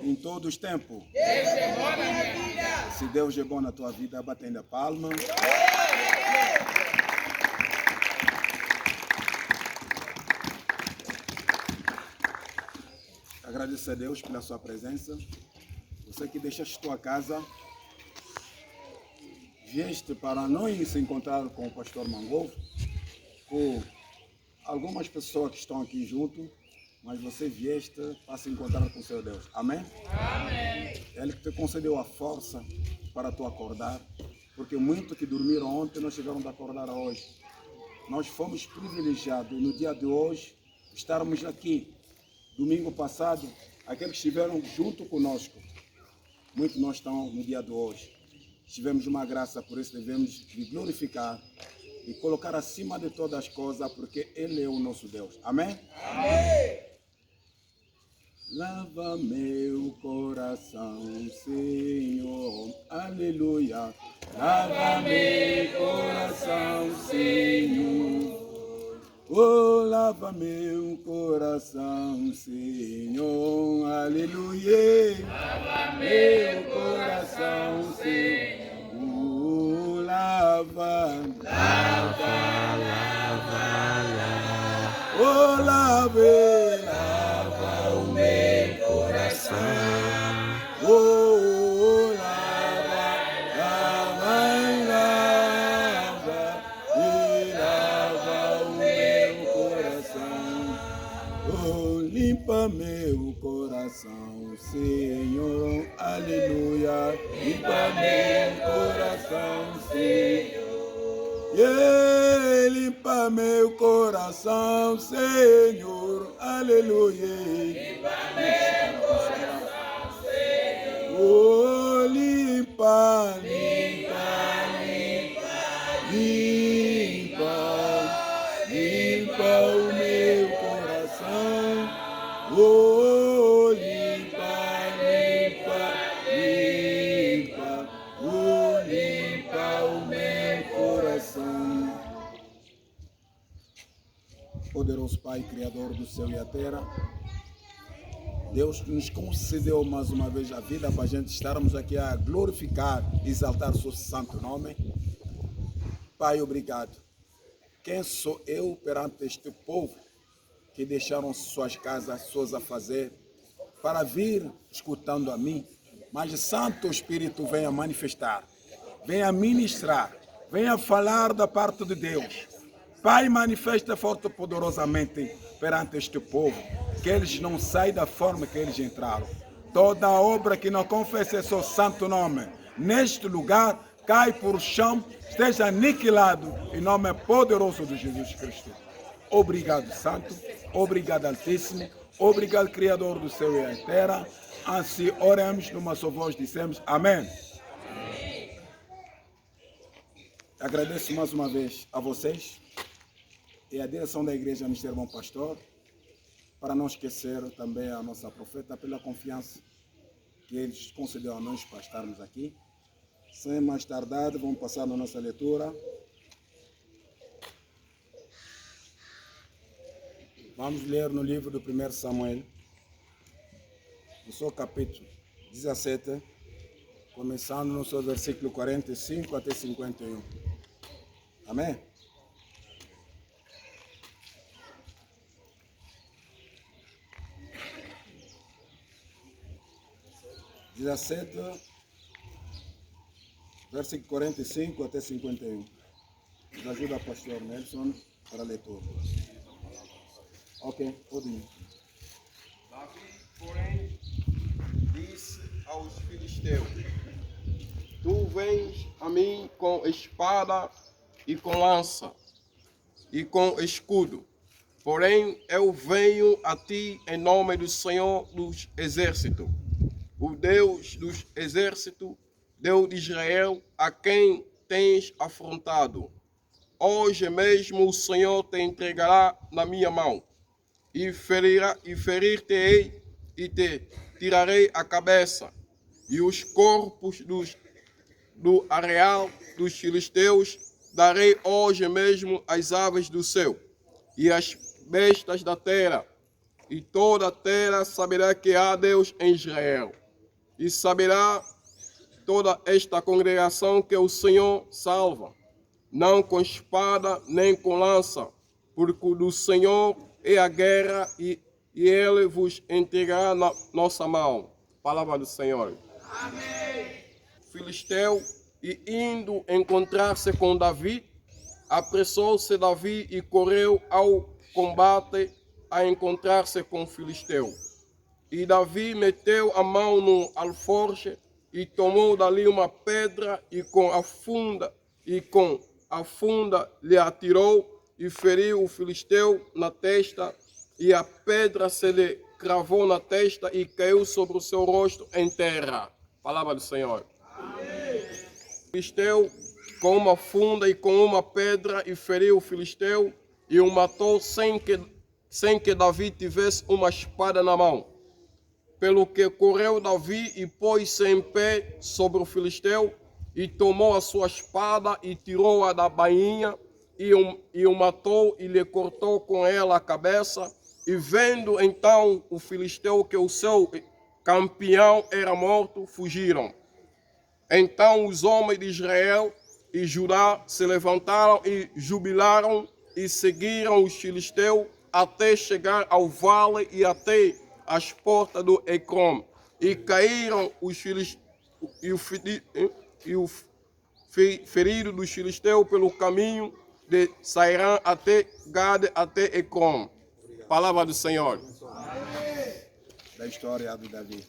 Em todos os tempos. Deus é bom na minha vida. Se Deus é bom na tua vida, batendo a palma. Agradeço a Deus pela sua presença. Você que deixaste tua casa, vieste para nós se encontrar com o pastor Mangovo, com algumas pessoas que estão aqui junto, mas você vieste para se encontrar com o seu Deus. Amém? Amém. Ele que te concedeu a força para tu acordar, porque muitos que dormiram ontem não chegaram a acordar hoje. Nós fomos privilegiados no dia de hoje estarmos aqui. Domingo passado, aqueles que estiveram junto conosco, muitos não estão no dia de hoje. Tivemos uma graça, por isso devemos lhe glorificar e colocar acima de todas as coisas, porque Ele é o nosso Deus. Amém? Amém. Lava meu coração, Senhor, aleluia. Lava meu coração, Senhor. Oh, lava meu coração, Senhor, aleluia. Lava Meu coração, Senhor, oh, lava, lava, lava, lava. Oh, lava o meu coração. Oh, lava, lava, lava, e lava o meu coração. Oh, limpa meu coração, Senhor, aleluia. Limpa meu coração, Senhor. Yeah, limpa meu coração, Senhor, aleluia. Limpa meu coração, Senhor. Oh, limpa, limpa, limpa, limpa o meu coração. Oh, limpa, limpa, limpa, oh, limpa o meu coração. Poderoso Pai, Criador do céu e a terra, Deus nos concedeu mais uma vez a vida para a gente estarmos aqui a glorificar, exaltar o seu santo nome. Pai, obrigado. Quem sou eu perante este povo que deixaram suas casas, suas afazeres, para vir escutando a mim? Mas Santo Espírito venha manifestar, venha ministrar, venha falar da parte de Deus. Pai, manifesta forte e poderosamente perante este povo, que eles não saiam da forma que eles entraram. Toda obra que não confesse seu santo nome neste lugar, cai por chão, esteja aniquilado, em nome poderoso de Jesus Cristo. Obrigado, Santo. Obrigado, Altíssimo. Obrigado, Criador do céu e da terra. Assim oramos numa só voz, dissemos amém. Agradeço mais uma vez a vocês e a direção da igreja Mistério Bom Pastor, para não esquecer também a nossa profeta pela confiança que eles concedeu a nós para estarmos aqui. Sem mais tardar, vamos passar na nossa leitura. Vamos ler no livro do 1 Samuel, no seu capítulo 17, começando no seu versículo 45 até 51. Amém? Versículo 45 até 51. Nos ajuda o pastor Nelson para a leitura. Ok, pode ir. Davi, porém, disse aos filisteus: Tu vens a mim com espada e com lança e com escudo, porém eu venho a ti em nome do Senhor dos Exércitos, o Deus dos Exércitos, Deus de Israel, a quem tens afrontado. Hoje mesmo o Senhor te entregará na minha mão, e ferir-te-ei, e te tirarei a cabeça, e os corpos do areal dos filisteus darei hoje mesmo às aves do céu, e às bestas da terra, e toda a terra saberá que há Deus em Israel. E saberá toda esta congregação que o Senhor salva, não com espada nem com lança, porque do Senhor é a guerra e Ele vos entregará na nossa mão. Palavra do Senhor. Amém. Filisteu, e indo encontrar-se com Davi, apressou-se Davi e correu ao combate a encontrar-se com Filisteu. E Davi meteu a mão no alforje e tomou dali uma pedra e com a funda lhe atirou e feriu o Filisteu na testa, e a pedra se lhe cravou na testa e caiu sobre o seu rosto em terra. Palavra do Senhor. Amém. Filisteu com uma funda e com uma pedra e feriu o Filisteu e o matou sem que Davi tivesse uma espada na mão. Pelo que correu Davi e pôs-se em pé sobre o Filisteu e tomou a sua espada e tirou-a da bainha e o matou e lhe cortou com ela a cabeça. E vendo então o Filisteu que o seu campeão era morto, fugiram. Então os homens de Israel e Judá se levantaram e jubilaram e seguiram os filisteus até chegar ao vale e até as portas do Ecrom. E caíram os filisteus e o ferido dos filisteus pelo caminho de Sairã até Gade, até Ecrom. Palavra do Senhor. Da história de Davi.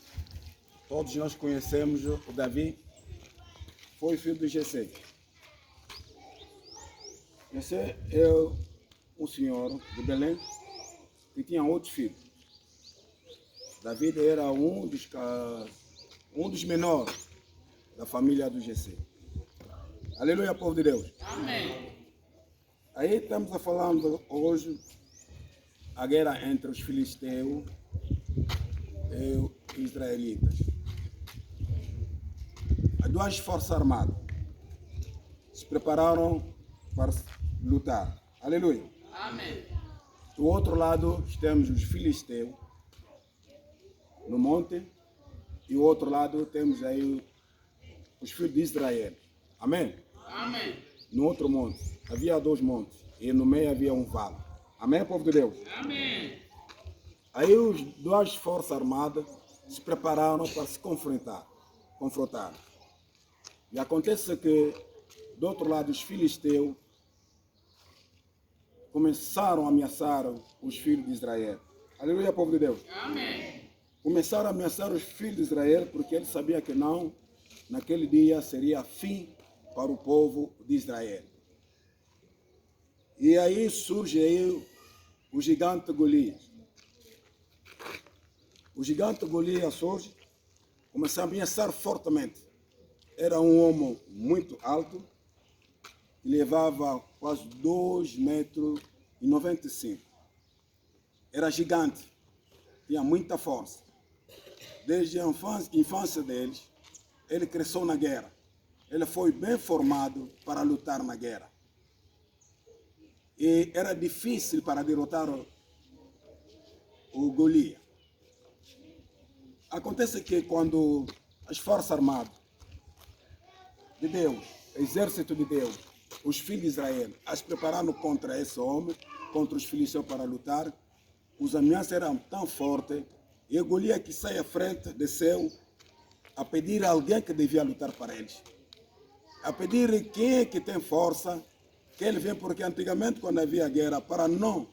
Todos nós conhecemos o Davi. Foi filho de Jessé. Jessé é um senhor de Belém que tinha 8 filhos. Davi era um dos menores da família do Jessé. Aleluia, povo de Deus. Amém. Aí estamos a falando hoje a guerra entre os filisteus e os israelitas. As duas forças armadas se prepararam para lutar. Aleluia. Amém. Do outro lado temos os filisteus no monte e do outro lado temos aí os filhos de Israel. Amém? Amém. No outro monte havia 2 montes e no meio havia um vale. Amém, povo de Deus? Amém. Aí as duas forças armadas se prepararam para se confrontar. E acontece que do outro lado os filisteus começaram a ameaçar os filhos de Israel. Aleluia, povo de Deus. Amém. Começaram a ameaçar os filhos de Israel porque eles sabiam que não, naquele dia seria fim para o povo de Israel. E aí surge aí o gigante Golias. O gigante Golias surge, começou a ameaçar fortemente. Era um homem muito alto, que levava quase 2,95 metros. Era gigante, tinha muita força. Desde a infância deles, ele cresceu na guerra. Ele foi bem formado para lutar na guerra. E era difícil para derrotar o Golias. Acontece que quando as forças armadas de Deus, exército de Deus, os filhos de Israel, as prepararam contra esse homem, contra os filisteus para lutar, os ameaças eram tão fortes, e Golias que sai à frente, desceu a pedir a alguém que devia lutar para eles. A pedir quem é que tem força, que ele vem, porque antigamente quando havia guerra, para não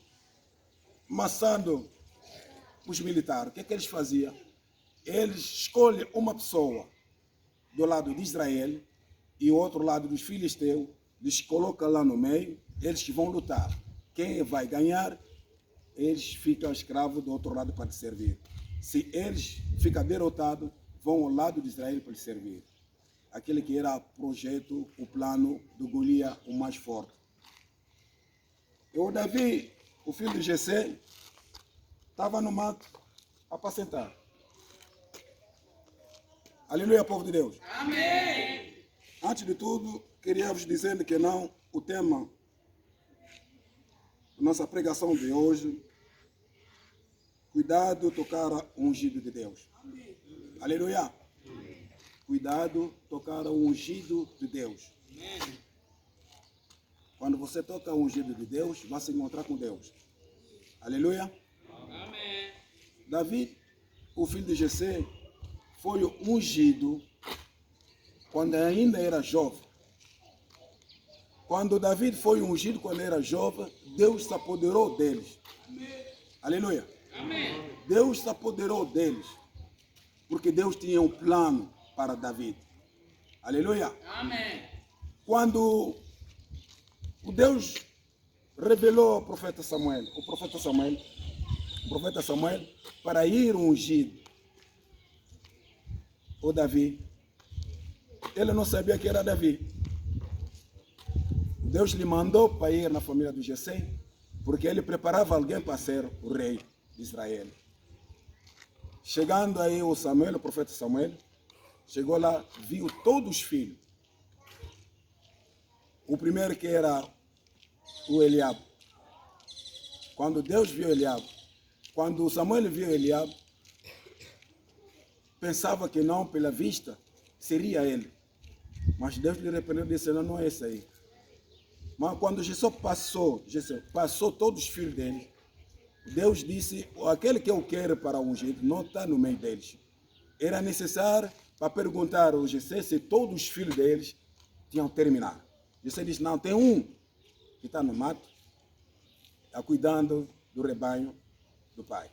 maçando os militares, o que é que eles faziam? Eles escolhem uma pessoa do lado de Israel e o outro lado dos filisteus, eles colocam lá no meio, eles que vão lutar. Quem vai ganhar, eles ficam escravos do outro lado para te servir. Se eles ficam derrotados, vão ao lado de Israel para lhe servir. Aquele que era o projeto, o plano do Golias, o mais forte. E o Davi, o filho de Jessé, estava no mato a apacentar. Aleluia, povo de Deus. Amém. Antes de tudo, queria vos dizer que não, o tema da nossa pregação de hoje Cuidado tocar o ungido de Deus. Aleluia. Cuidado tocar o ungido de Deus. Quando você toca o ungido de Deus, vai se encontrar com Deus. Aleluia. Amém. Davi, o filho de Jessé, foi ungido quando ainda era jovem. Quando Davi foi ungido quando era jovem, Deus se apoderou deles. Aleluia. Amém. Deus se apoderou deles. Porque Deus tinha um plano para Davi. Aleluia. Amém. Quando o Deus revelou ao profeta Samuel, para ir ungir o Davi, ele não sabia que era Davi. Deus lhe mandou para ir na família de Jessé, porque ele preparava alguém para ser o rei de Israel. Chegando aí o Samuel, o profeta Samuel, chegou lá, viu todos os filhos. O primeiro que era o Eliabe. Quando Deus viu Eliabe, quando Samuel viu Eliabe, pensava que não, pela vista, seria ele. Mas Deus lhe repreendeu e disse, não, não é esse aí. Mas quando Jessé passou todos os filhos dele, Deus disse, aquele que eu quero para ungir não está no meio deles. Era necessário para perguntar ao Jessé se todos os filhos deles tinham terminado. Jessé disse, não, tem um que está no mato, está cuidando do rebanho do pai.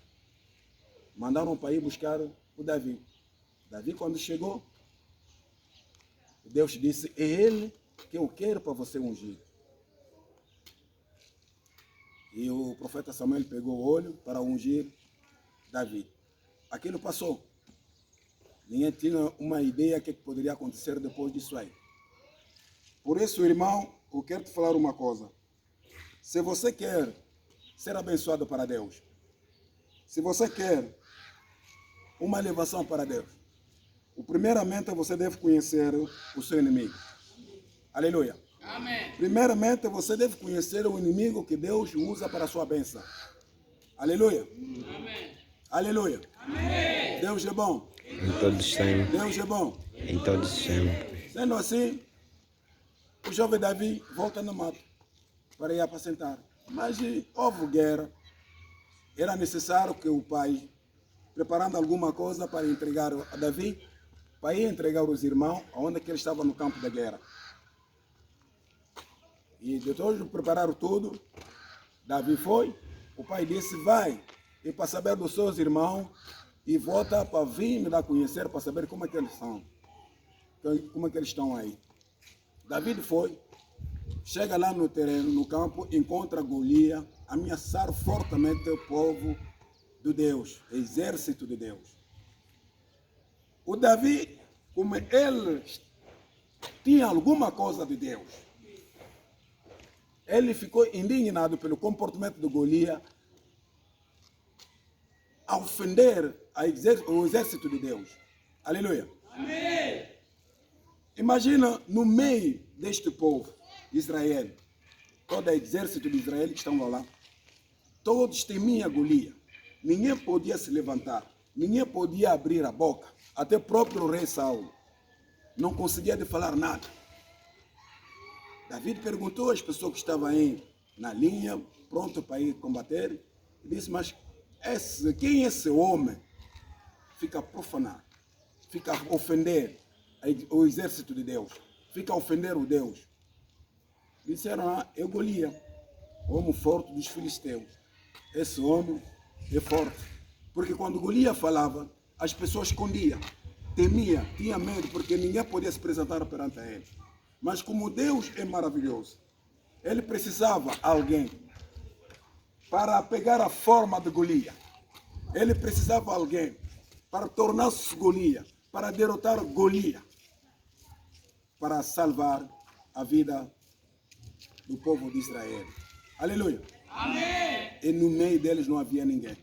Mandaram para ir buscar o Davi. Davi, quando chegou, Deus disse, é ele que eu quero para você ungir. E o profeta Samuel pegou o óleo para ungir Davi. Aquilo passou. Ninguém tinha uma ideia do que poderia acontecer depois disso aí. Por isso, irmão, eu quero te falar uma coisa. Se você quer ser abençoado para Deus, se você quer uma elevação para Deus, primeiramente você deve conhecer o seu inimigo. Aleluia. Amém. Primeiramente, você deve conhecer o inimigo que Deus usa para a sua bênção. Aleluia. Amém. Aleluia. Amém. Deus é bom. Em todos sempre. Deus é bom. Em todos sempre. Sendo assim, o jovem Davi volta no mato para ir apacentar. Mas houve guerra. Era necessário que o pai, preparando alguma coisa para entregar a Davi, para ir entregar os irmãos onde que ele estava no campo da guerra. E depois de preparar tudo, Davi foi, o pai disse, vai, e para saber dos seus irmãos, e volta para vir me dar a conhecer, para saber como é que eles são, como é que eles estão aí. Davi foi, chega lá no terreno, no campo, encontra Golias, ameaçar fortemente o povo de Deus, o exército de Deus. O Davi, como ele tinha alguma coisa de Deus, ele ficou indignado pelo comportamento de Golias a ofender o exército de Deus. Aleluia. Amém. Imagina no meio deste povo, Israel, todo o exército de Israel que estão lá, todos temiam Golias. Ninguém podia se levantar, ninguém podia abrir a boca, até o próprio rei Saulo não conseguia de falar nada. Davi perguntou às pessoas que estavam aí na linha, pronto para ir combater, e disse, mas quem é esse homem? Fica a profanar, fica a ofender o exército de Deus, fica a ofender o Deus. Disseram, é Golias, o homem forte dos filisteus. Esse homem é forte. Porque quando Golias falava, as pessoas escondiam, temiam, tinham medo, porque ninguém podia se apresentar perante ele. Mas como Deus é maravilhoso, ele precisava de alguém para pegar a forma de Golias. Ele precisava de alguém para tornar-se Golias, para derrotar Golias, para salvar a vida do povo de Israel. Aleluia. Amém. E no meio deles não havia ninguém.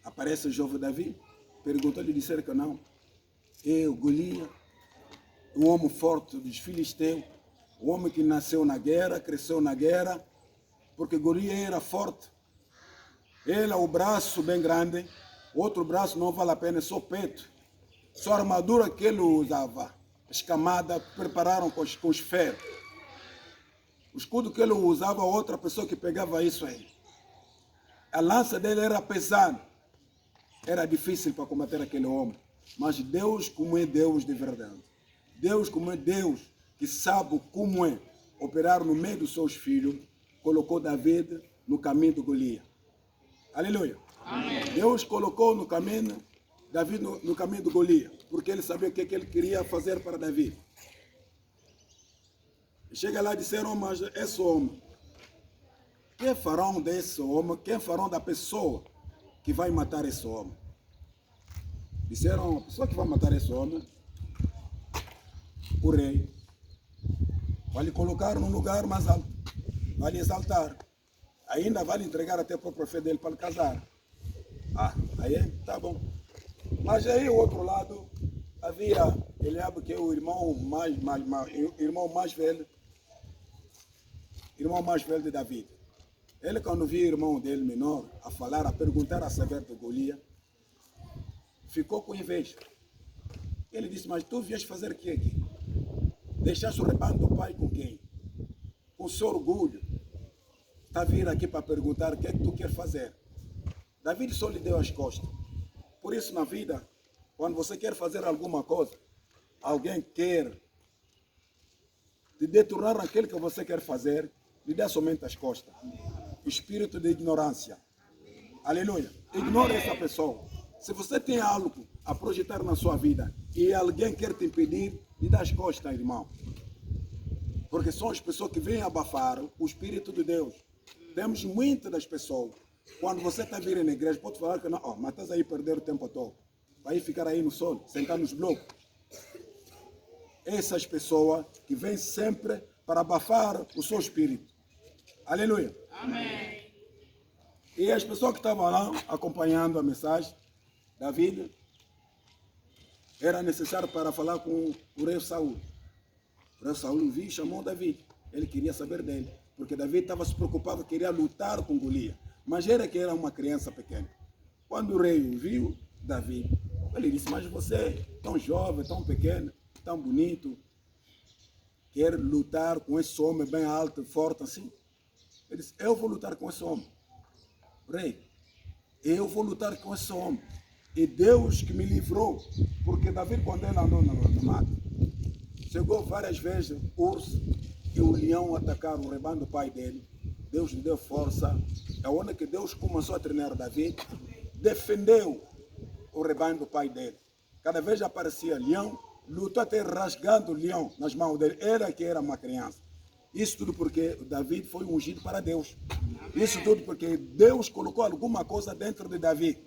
Aparece o jovem Davi, perguntou-lhe, disseram que não. Eu, Golias, o homem forte dos filisteus, o homem que nasceu na guerra, cresceu na guerra, porque Golias era forte. Ele, o braço bem grande, outro braço não vale a pena, só peito. Só a armadura que ele usava, escamada, prepararam com os ferros. O escudo que ele usava, outra pessoa que pegava isso aí. A lança dele era pesada. Era difícil para combater aquele homem. Mas Deus, como é Deus de verdade. Deus, como é Deus, que sabe como é operar no meio dos seus filhos, colocou David no caminho de Golias. Aleluia. Amém. Deus colocou no caminho, David no caminho de Golias, porque ele sabia o que ele queria fazer para David. E chega lá e disseram, mas esse homem, que farão desse homem, que farão da pessoa que vai matar esse homem? Disseram, a pessoa que vai matar esse homem, o rei, vai lhe colocar num lugar mais alto, vai lhe exaltar, ainda vai lhe entregar até para o profeta dele para lhe casar. Aí tá bom. Mas aí o outro lado, havia Eliabe, que é o irmão mais velho de David. Ele, quando viu o irmão dele menor a falar, a perguntar, a saber de Golias, ficou com inveja. Ele disse, mas tu vieste fazer o que aqui? Deixaste o rebanho do pai com quem? Com seu orgulho. Está vindo aqui para perguntar o que é que tu quer fazer. David só lhe deu as costas. Por isso, na vida, quando você quer fazer alguma coisa, alguém quer te deturnar naquilo que você quer fazer, lhe dê somente as costas. Espírito de ignorância. Aleluia. Ignore essa pessoa. Se você tem algo a projetar na sua vida e alguém quer te impedir, lhe dá as costas, irmão. Porque são as pessoas que vêm abafar o Espírito de Deus. Temos muitas das pessoas. Quando você está vindo na igreja, pode falar que não, mas estás aí a perder o tempo todo. Vai ficar aí no sol, sentar nos blocos. Essas pessoas que vêm sempre para abafar o seu espírito. Aleluia. Amém. E as pessoas que estavam lá acompanhando a mensagem, David, era necessário para falar com o rei Saul. O rei Saul viu e chamou David. Ele queria saber dele, porque David estava se preocupado, queria lutar com Golias. Mas era que era uma criança pequena. Quando o rei viu David, ele disse, mas você, tão jovem, tão pequeno, tão bonito, quer lutar com esse homem bem alto, forte assim? Ele disse, eu vou lutar com esse homem. Rei, eu vou lutar com esse homem. E Deus que me livrou, porque David, quando ele andou no mato, chegou várias vezes o urso e o leão atacaram o rebanho do pai dele. Deus lhe deu força. É onde que Deus começou a treinar David, defendeu o rebanho do pai dele. Cada vez aparecia leão, lutou até rasgando o leão nas mãos dele. Era que era uma criança. Isso tudo porque David foi ungido para Deus. Isso tudo porque Deus colocou alguma coisa dentro de David.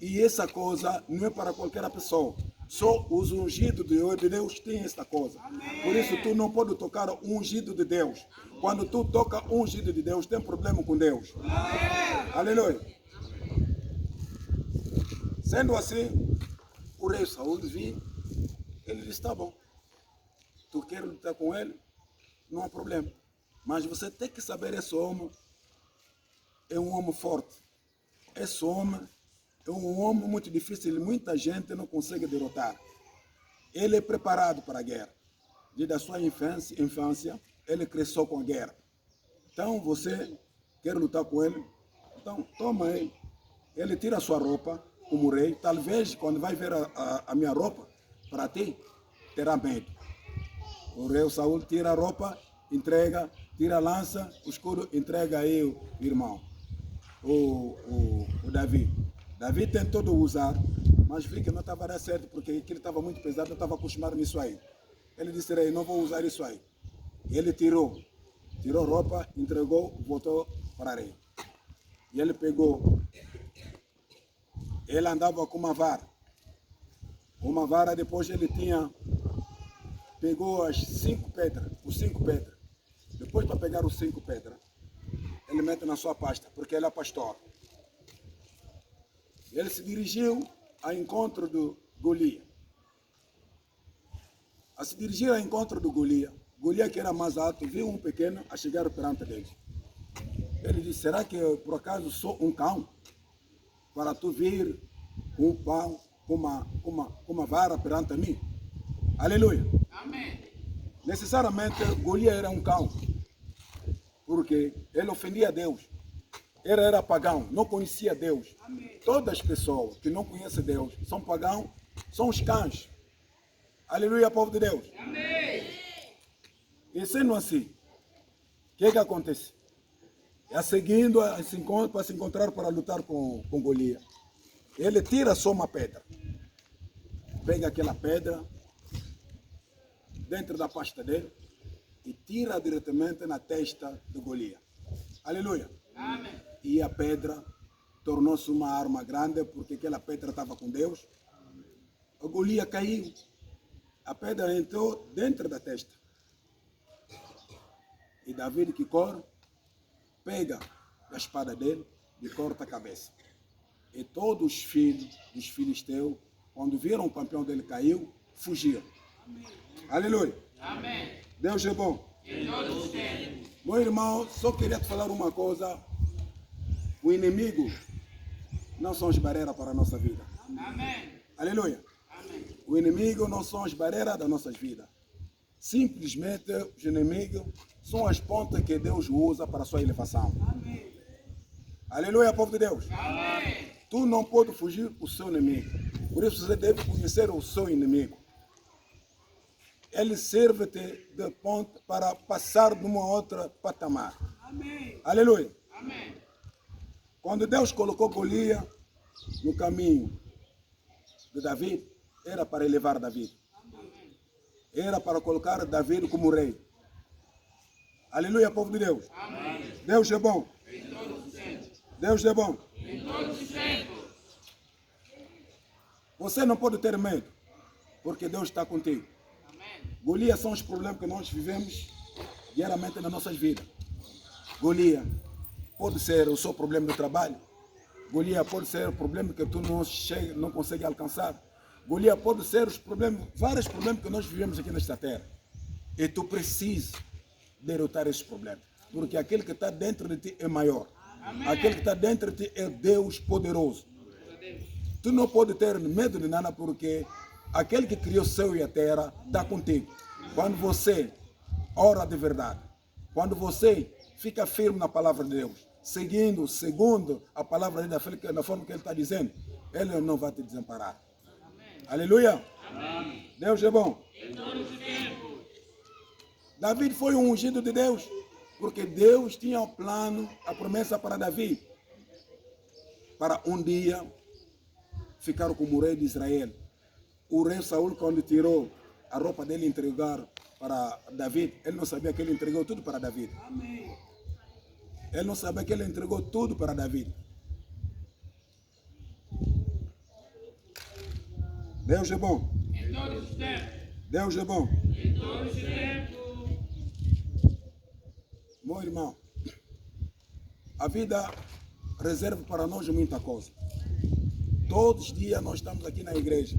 E essa coisa não é para qualquer pessoa. Só os ungidos de Deus têm esta coisa. Por isso tu não pode tocar o ungido de Deus. Quando tu toca o ungido de Deus, tem problema com Deus. Aleluia. Sendo assim, o rei Saul viu, ele disse, tá bom. Tu quer lutar com ele? Não há problema. Mas você tem que saber, esse homem é um homem forte. Esse homem é um homem muito difícil, muita gente não consegue derrotar. Ele é preparado para a guerra. Desde a sua infância, ele cresceu com a guerra. Então, você quer lutar com ele? Então, toma aí. Ele tira a sua roupa como rei. Talvez, quando vai ver a minha roupa, para ti, terá medo. O rei Saul tira a roupa, entrega, tira a lança, o escudo, entrega aí o irmão, o Davi. Davi tentou usar, mas vi que não estava dando certo, porque aquilo estava muito pesado, não estava acostumado nisso aí. Ele disse, rei, não vou usar isso aí. Ele tirou roupa, entregou, voltou para rei. E ele pegou, ele andava com uma vara. Uma vara, depois ele pegou os 5 pedras. Depois, para pegar os 5 pedras, ele mete na sua pasta, porque ele é pastor. Ele se dirigiu ao encontro do Golias. A se dirigir ao encontro do Golias, que era mais alto, viu um pequeno a chegar perante dele. Ele disse, será que eu, por acaso, sou um cão? para tu vir com um pão, com uma vara perante mim. Aleluia. Amém. Necessariamente, Golias era um cão, porque ele ofendia a Deus. Ele era pagão, não conhecia Deus. Todas as pessoas que não conhecem Deus são pagãos, são os cães. Aleluia, povo de Deus. Amém. E sendo assim, o que acontece? É seguindo para se encontrar para lutar com Golias. Ele tira só uma pedra. Pega aquela pedra dentro da pasta dele e tira diretamente na testa de Golias. Aleluia. Amém. E a pedra tornou-se uma arma grande porque aquela pedra estava com Deus. O Golias caiu. A pedra entrou dentro da testa. E Davi que corre, pega a espada dele e corta a cabeça. E todos os filhos dos filisteus, quando viram o campeão dele caiu, fugiram. Aleluia. Amém. Deus é bom. Em todos os tempos. Meu irmão, só queria te falar uma coisa. O inimigo não são as barreiras para a nossa vida. Amém. Aleluia. Amém. O inimigo não são as barreiras das nossas vidas. Simplesmente os inimigos são as pontas que Deus usa para a sua elevação. Amém. Aleluia, povo de Deus. Amém. Tu não pode fugir do seu inimigo. Por isso você deve conhecer o seu inimigo. Ele serve-te de ponte para passar de uma outra patamar. Amém. Aleluia. Amém. Quando Deus colocou Golias no caminho de Davi, era para elevar Davi. Era para colocar Davi como rei. Aleluia, povo de Deus. Amém. Deus é bom. Em todos os tempos. Deus é bom. Em todos os tempos. Você não pode ter medo, porque Deus está contigo. Amém. Golias são os problemas que nós vivemos diariamente nas nossas vidas. Golias pode ser o seu problema de trabalho. Golias pode ser o problema que tu não consegue alcançar. Golias pode ser os problemas, vários problemas que nós vivemos aqui nesta terra. E tu precisas derrotar esses problemas. Porque aquele que está dentro de ti é maior. Amém. Aquele que está dentro de ti é Deus poderoso. Tu não pode ter medo de nada porque aquele que criou o céu e a terra está contigo. Quando você ora de verdade, quando você fica firme na palavra de Deus, segundo a palavra dele, da forma que ele está dizendo, ele não vai te desamparar. Amém. Aleluia. Amém. Deus é bom. Em todos os tempos. Davi foi um ungido de Deus, porque Deus tinha um plano, a promessa para Davi, para um dia ficar como rei de Israel. O rei Saul, quando tirou a roupa dele e entregar para Davi, ele não sabia que ele entregou tudo para Davi. Amém. Ele não sabia que ele entregou tudo para Davi. Deus é bom. Em todos os tempos. Deus é bom. Em todos os tempos. Meu irmão, a vida reserva para nós muita coisa. Todos os dias nós estamos aqui na igreja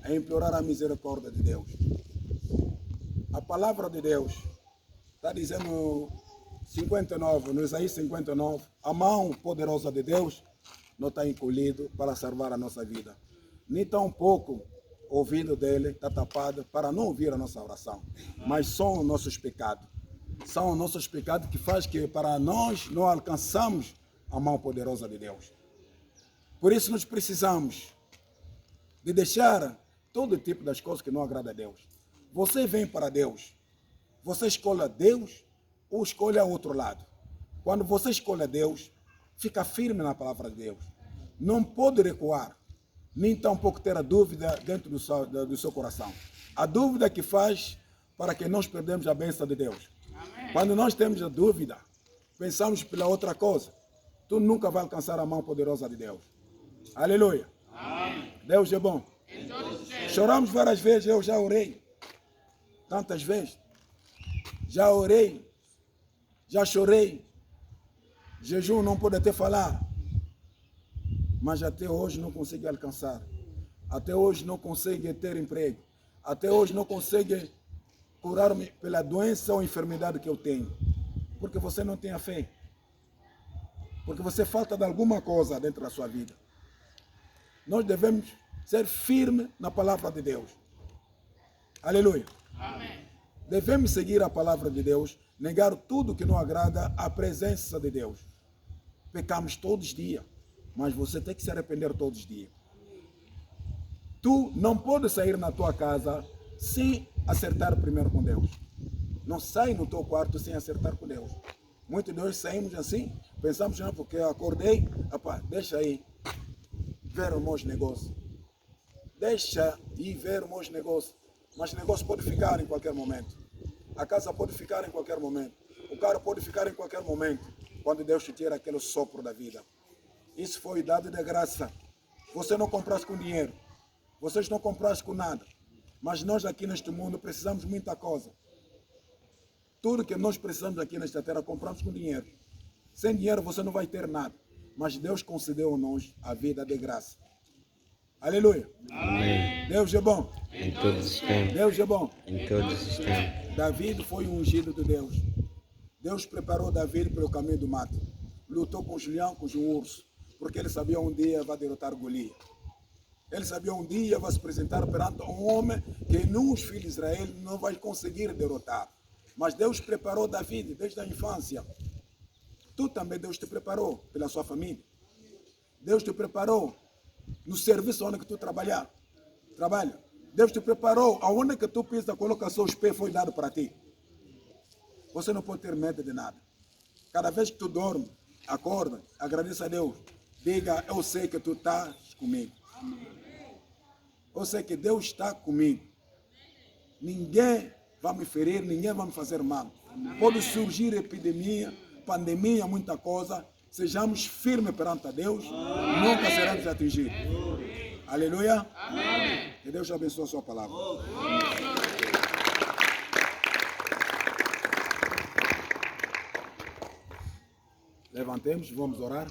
a implorar a misericórdia de Deus. A palavra de Deus está dizendo 59, no Isaías 59, a mão poderosa de Deus não está encolhido para salvar a nossa vida. Nem tão pouco o ouvido dele está tapado para não ouvir a nossa oração. Mas são os nossos pecados. São os nossos pecados que faz que para nós não alcançamos a mão poderosa de Deus. Por isso nós precisamos de deixar todo tipo das coisas que não agradam a Deus. Você vem para Deus, você escolhe Deus ou escolhe o outro lado. Quando você escolhe Deus, fica firme na palavra de Deus. Não pode recuar, nem tampouco ter a dúvida dentro do seu coração. A dúvida que faz para que nós perdemos a bênção de Deus. Amém. Quando nós temos a dúvida, pensamos pela outra coisa, tu nunca vai alcançar a mão poderosa de Deus. Aleluia. Amém. Deus é bom. Em todos os tempos. Choramos várias vezes, eu já orei. Tantas vezes. Já orei. Já chorei. Jejum não pode até falar. Mas até hoje não consigo alcançar. Até hoje não consigo ter emprego. Até hoje não consigo curar-me pela doença ou enfermidade que eu tenho. Porque você não tem a fé. Porque você falta de alguma coisa dentro da sua vida. Nós devemos ser firmes na palavra de Deus. Aleluia. Amém. Devemos seguir a palavra de Deus, negar tudo que não agrada à presença de Deus. Pecamos todos os dias, mas você tem que se arrepender todos os dias. Tu não podes sair na tua casa sem acertar primeiro com Deus. Não sai no teu quarto sem acertar com Deus. Muitos de nós saímos assim, pensamos, não, porque eu acordei, rapaz, deixa aí ver os meus negócios. Deixa ir ver os meus negócios. Mas o negócio pode ficar em qualquer momento. A casa pode ficar em qualquer momento. O carro pode ficar em qualquer momento. Quando Deus te tira aquele sopro da vida. Isso foi dado de graça. Você não compraste com dinheiro. Vocês não compraste com nada. Mas nós aqui neste mundo precisamos de muita coisa. Tudo que nós precisamos aqui nesta terra compramos com dinheiro. Sem dinheiro você não vai ter nada. Mas Deus concedeu a nós a vida de graça. Aleluia. Amém. Deus é bom. Em todos os tempos. Deus é bom. Em todos os tempos. David foi um ungido de Deus. Deus preparou David pelo caminho do mato. Lutou com os leões, com os ursos. Porque ele sabia um dia vai derrotar Golias. Ele sabia um dia vai se apresentar perante um homem que nenhum dos filhos de Israel não vai conseguir derrotar. Mas Deus preparou David desde a infância. Tu também Deus te preparou pela sua família. Deus te preparou no serviço onde que tu trabalha. Deus te preparou aonde que tu pisa, coloca seus pés, foi dado para ti. Você não pode ter medo de nada. Cada vez que tu dorme, acorda, agradeça a Deus. Diga, eu sei que tu estás comigo. Eu sei que Deus está comigo. Ninguém vai me ferir, ninguém vai me fazer mal. Pode surgir epidemia, pandemia, muita coisa. Sejamos firmes perante a Deus, nunca seremos atingidos. Aleluia. Amém. Que Deus abençoe a sua palavra. Levantemos, vamos orar.